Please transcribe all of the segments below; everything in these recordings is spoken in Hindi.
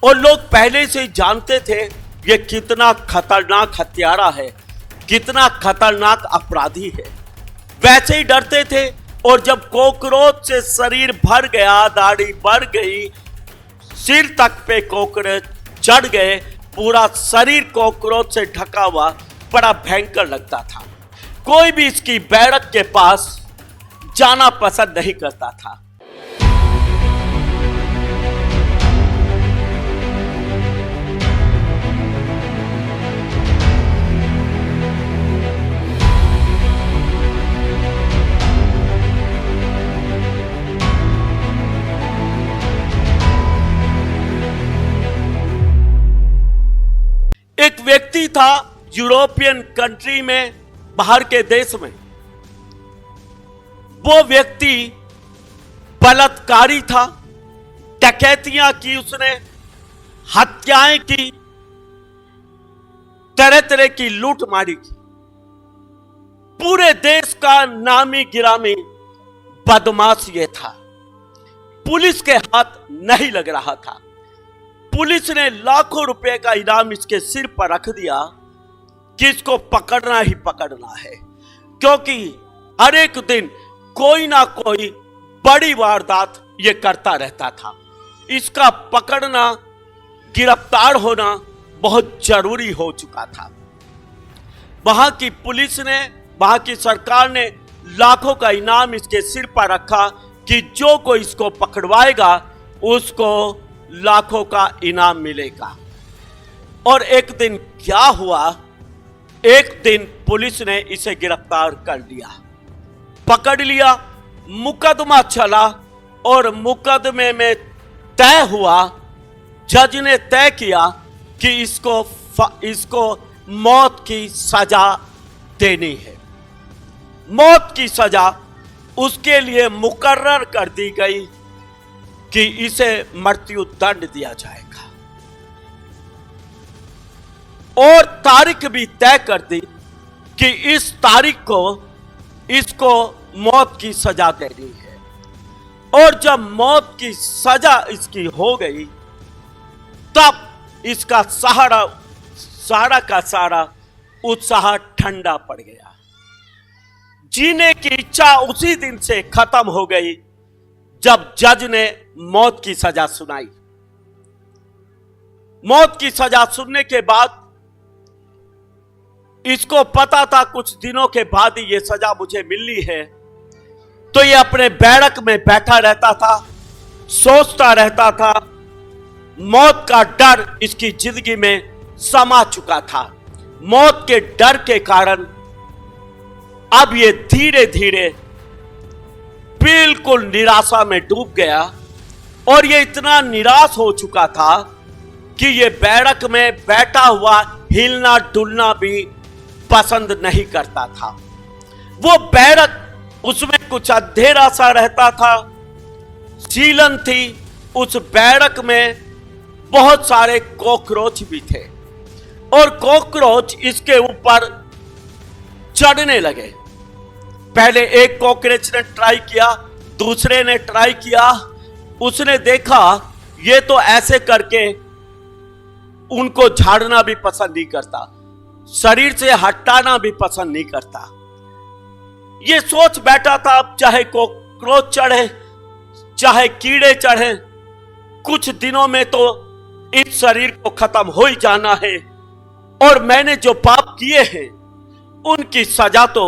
और लोग पहले से ही जानते थे ये कितना खतरनाक हत्यारा है, कितना खतरनाक अपराधी है। वैसे ही डरते थे। और जब कॉकरोच से शरीर भर गया, दाढ़ी बढ़ गई, सिर तक पे कॉकरोच चढ़ गए, पूरा शरीर कॉकरोच से ढका हुआ, बड़ा भयंकर लगता था। कोई भी इसकी बैरक के पास जाना पसंद नहीं करता था। एक व्यक्ति था यूरोपियन कंट्री में, बाहर के देश में। वो व्यक्ति बलात्कारी था, डकैतियां की उसने, हत्याएं की, तरह तरह की लूटमारी की। पूरे देश का नामी गिरामी बदमाश ये था। पुलिस के हाथ नहीं लग रहा था। पुलिस ने लाखों रुपए का इनाम इसके सिर पर रख दिया कि इसको पकड़ना ही पकड़ना है, क्योंकि हर एक दिन कोई ना कोई बड़ी वारदात ये करता रहता था। इसका पकड़ना, गिरफ्तार होना बहुत जरूरी हो चुका था। वहां की पुलिस ने, वहां की सरकार ने लाखों का इनाम इसके सिर पर रखा कि जो कोई इसको पकड़वाएगा उसको लाखों का इनाम मिलेगा। और एक दिन क्या हुआ, एक दिन पुलिस ने इसे गिरफ्तार कर लिया, पकड़ लिया, मुकदमा चला और मुकदमे में तय हुआ, जज ने तय किया कि इसको मौत की सजा देनी है। मौत की सजा उसके लिए मुकर्रर कर दी गई कि इसे मृत्यु दंड दिया जाएगा। और तारीख भी तय कर दी कि इस तारीख को इसको मौत की सजा देनी है। और जब मौत की सजा इसकी हो गई, तब इसका सारा का सारा उत्साह ठंडा पड़ गया। जीने की इच्छा उसी दिन से खत्म हो गई जब जज ने मौत की सजा सुनाई। मौत की सजा सुनने के बाद इसको पता था कुछ दिनों के बाद ही ये सजा मुझे मिलनी है, तो ये अपने बैरक में बैठा रहता था, सोचता रहता था। मौत का डर इसकी जिंदगी में समा चुका था। मौत के डर के कारण अब ये धीरे धीरे बिल्कुल निराशा में डूब गया। और ये इतना निराश हो चुका था कि ये बैरक में बैठा हुआ हिलना डुलना भी पसंद नहीं करता था। वो बैरक, उसमें कुछ अंधेरा सा रहता था, सीलन थी। उस बैरक में बहुत सारे कॉकरोच भी थे और कॉकरोच इसके ऊपर चढ़ने लगे। पहले एक कॉकरोच ने ट्राई किया, दूसरे ने ट्राई किया। उसने देखा ये तो ऐसे करके उनको झाड़ना भी पसंद नहीं करता, शरीर से हटाना भी पसंद नहीं करता। ये सोच बैठा था अब चाहे कॉकरोच चढ़े, चाहे कीड़े चढ़े, कुछ दिनों में तो इस शरीर को खत्म हो ही जाना है। और मैंने जो पाप किए हैं उनकी सजा तो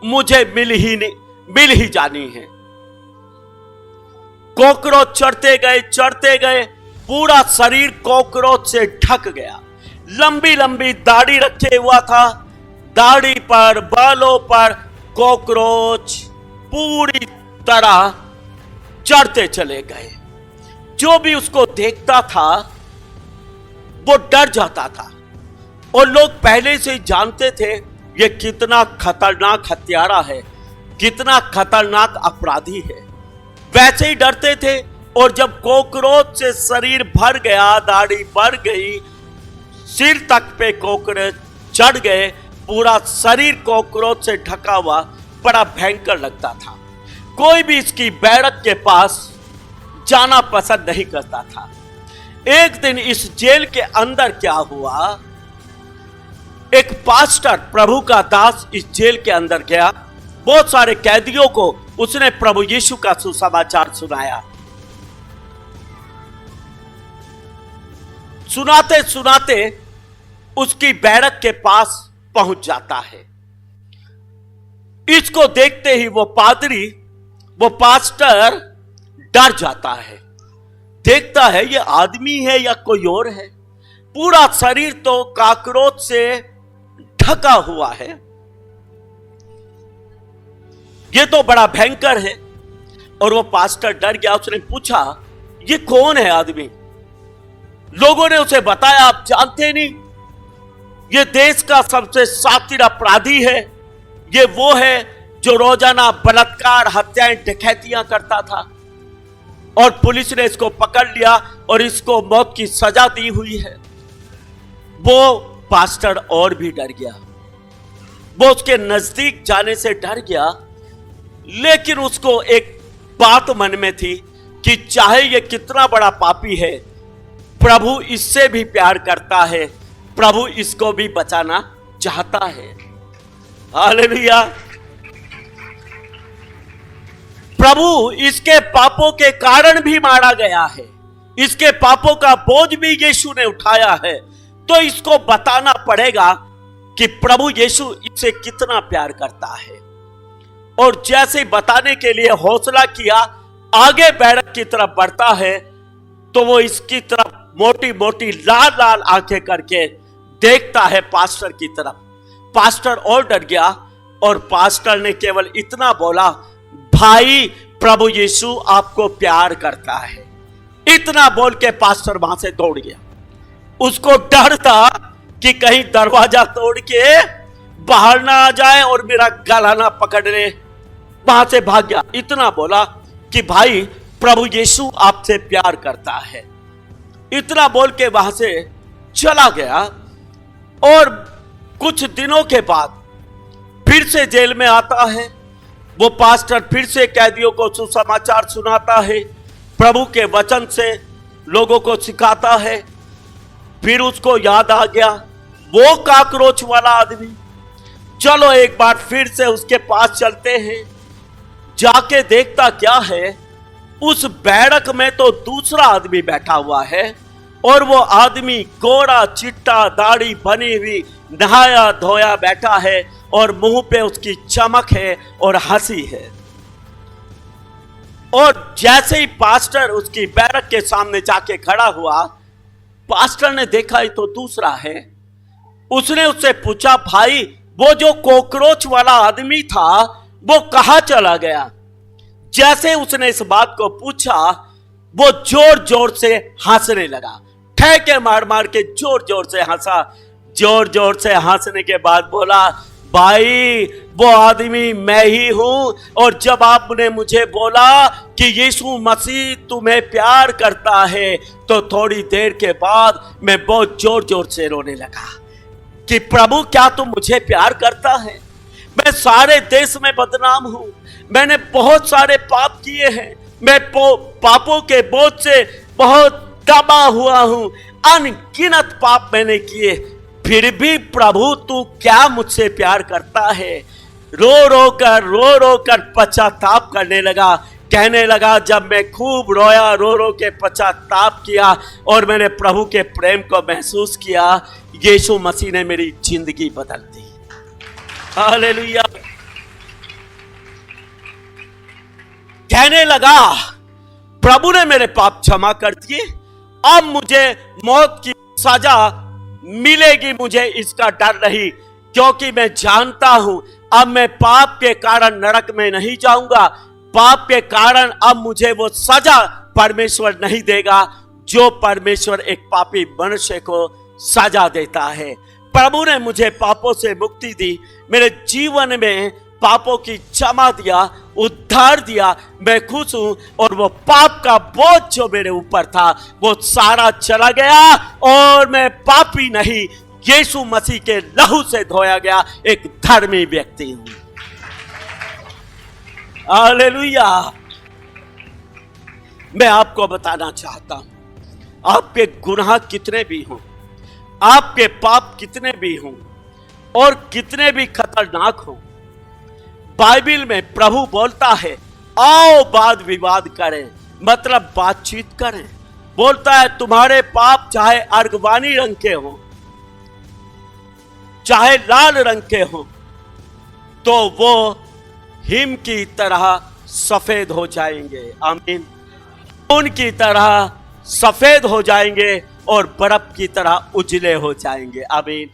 मुझे मिल ही जानी है। कॉकरोच चढ़ते गए, पूरा शरीर कॉकरोच से ढक गया। लंबी लंबी दाढ़ी रखे हुआ था, दाढ़ी पर, बालों पर कॉकरोच पूरी तरह चढ़ते चले गए। जो भी उसको देखता था वो डर जाता था। और लोग पहले से ही जानते थे ये कितना खतरनाक हत्यारा है, कितना खतरनाक अपराधी है। वैसे ही डरते थे। और जब कॉकरोच से शरीर भर गया, दाढ़ी बढ़ गई, सिर तक पे कॉकरोच चढ़ गए, पूरा शरीर कॉकरोच से ढका हुआ, बड़ा भयंकर लगता था। कोई भी इसकी बैरक के पास जाना पसंद नहीं करता था। एक दिन इस जेल के अंदर क्या हुआ, एक पास्टर, प्रभु का दास इस जेल के अंदर गया। बहुत सारे कैदियों को उसने प्रभु यीशु का सुसमाचार सुनाया। सुनाते सुनाते उसकी बैरक के पास पहुंच जाता है। इसको देखते ही वो पादरी, वो पास्टर डर जाता है। देखता है ये आदमी है या कोई और है। पूरा शरीर तो काकरोच से ढका हुआ है। ये तो बड़ा भयंकर है। और वो पास्टर डर गया। उसने पूछा, ये कौन है आदमी? लोगों ने उसे बताया, आप जानते नहीं, ये देश का सबसे शातिर अपराधी है। ये वो है जो रोजाना बलात्कार, हत्याएं, डकैतियां करता था और पुलिस ने इसको पकड़ लिया और इसको मौत की सजा दी हुई है। वो पास्टर और भी डर गया। वो उसके नजदीक जाने से डर गया, लेकिन उसको एक बात मन में थी कि चाहे ये कितना बड़ा पापी है, प्रभु इससे भी प्यार करता है, प्रभु इसको भी बचाना चाहता है। हालेलुया। प्रभु इसके पापों के कारण भी मारा गया है, इसके पापों का बोझ भी यीशु ने उठाया है। तो इसको बताना पड़ेगा कि प्रभु यीशु इससे कितना प्यार करता है। और जैसे बताने के लिए हौसला किया, आगे बैरक की तरफ बढ़ता है तो वो इसकी तरफ मोटी मोटी लाल लाल आंखें करके देखता है पास्टर की तरफ। पास्टर और डर गया और पास्टर ने केवल इतना बोला, भाई प्रभु यीशु आपको प्यार करता है। इतना बोल के पास्टर वहां से दौड़ गया। उसको डर था कि कहीं दरवाजा तोड़ के बाहर ना आ जाए और मेरा गला ना पकड़ ले। वहां से भाग गया। इतना बोला कि भाई प्रभु यीशु आपसे प्यार करता है। इतना बोल के वहां से चला गया। और कुछ दिनों के बाद फिर से जेल में आता है। वो पास्टर फिर से कैदियों को सुसमाचार सुनाता है, प्रभु के वचन से लोगों को सिखाता है। फिर उसको याद आ गया वो काकरोच वाला आदमी। चलो एक बार फिर से उसके पास चलते हैं। जाके देखता क्या है, उस बैरक में तो दूसरा आदमी बैठा हुआ है और वो आदमी गोरा चिट्टा, दाढ़ी बनी हुई, नहाया धोया बैठा है और मुंह पे उसकी चमक है और हंसी है। और जैसे ही पास्टर उसकी बैरक के सामने जाके खड़ा हुआ, पास्टर ने देखा ये तो दूसरा है। उसने उससे पूछा, भाई वो जो कॉकरोच वाला आदमी था वो कहां चला गया? जैसे उसने इस बात को पूछा, वो जोर जोर से हंसने लगा। ठेके मार मार के जोर जोर से हंसा। जोर जोर से हंसने के बाद बोला, भाई वो आदमी मैं ही हूं। और जब आपने मुझे बोला कि यीशु मसीह तुम्हें प्यार करता है, तो थोड़ी देर के बाद मैं बहुत जोर जोर से रोने लगा कि प्रभु क्या तुम मुझे प्यार करता है? मैं सारे देश में बदनाम हूं। मैंने बहुत सारे पाप किए हैं। मैं पापों के बोझ से बहुत दबा हुआ हूं। अनगिनत पाप मैंने किए, फिर भी प्रभु तू क्या मुझसे प्यार करता है? रो रो कर पश्चाताप करने लगा। कहने लगा, जब मैं खूब रोया, रो के पश्चाताप किया और मैंने प्रभु के प्रेम को महसूस किया, यीशु मसीह ने मेरी जिंदगी बदल दी। हालेलुया। कहने लगा, प्रभु ने मेरे पाप क्षमा कर दिए, अब मुझे मौत की सजा मिलेगी, मुझे इसका डर नहीं, क्योंकि मैं जानता हूं अब मैं पाप के कारण नरक में नहीं जाऊंगा। पाप के कारण अब मुझे वो सजा परमेश्वर नहीं देगा जो परमेश्वर एक पापी मनुष्य को सजा देता है। प्रभु ने मुझे पापों से मुक्ति दी, मेरे जीवन में पापों की क्षमा दिया, उद्धार दिया। मैं खुश हूं और वो पाप का बोझ जो मेरे ऊपर था वो सारा चला गया और मैं पापी नहीं, यीशु मसीह के लहू से धोया गया एक धर्मी व्यक्ति हूं। हालेलुया। मैं आपको बताना चाहता हूं, आपके गुनाह कितने भी हों, आपके पाप कितने भी हों और कितने भी खतरनाक हों, बाइबल में प्रभु बोलता है आओ वाद विवाद करें, मतलब बातचीत करें। बोलता है तुम्हारे पाप चाहे अर्गवानी रंग के हों, चाहे लाल रंग के हों, तो वो हिम की तरह सफेद हो जाएंगे। आमीन। उनकी तरह सफेद हो जाएंगे और बर्फ की तरह उजले हो जाएंगे। आमीन।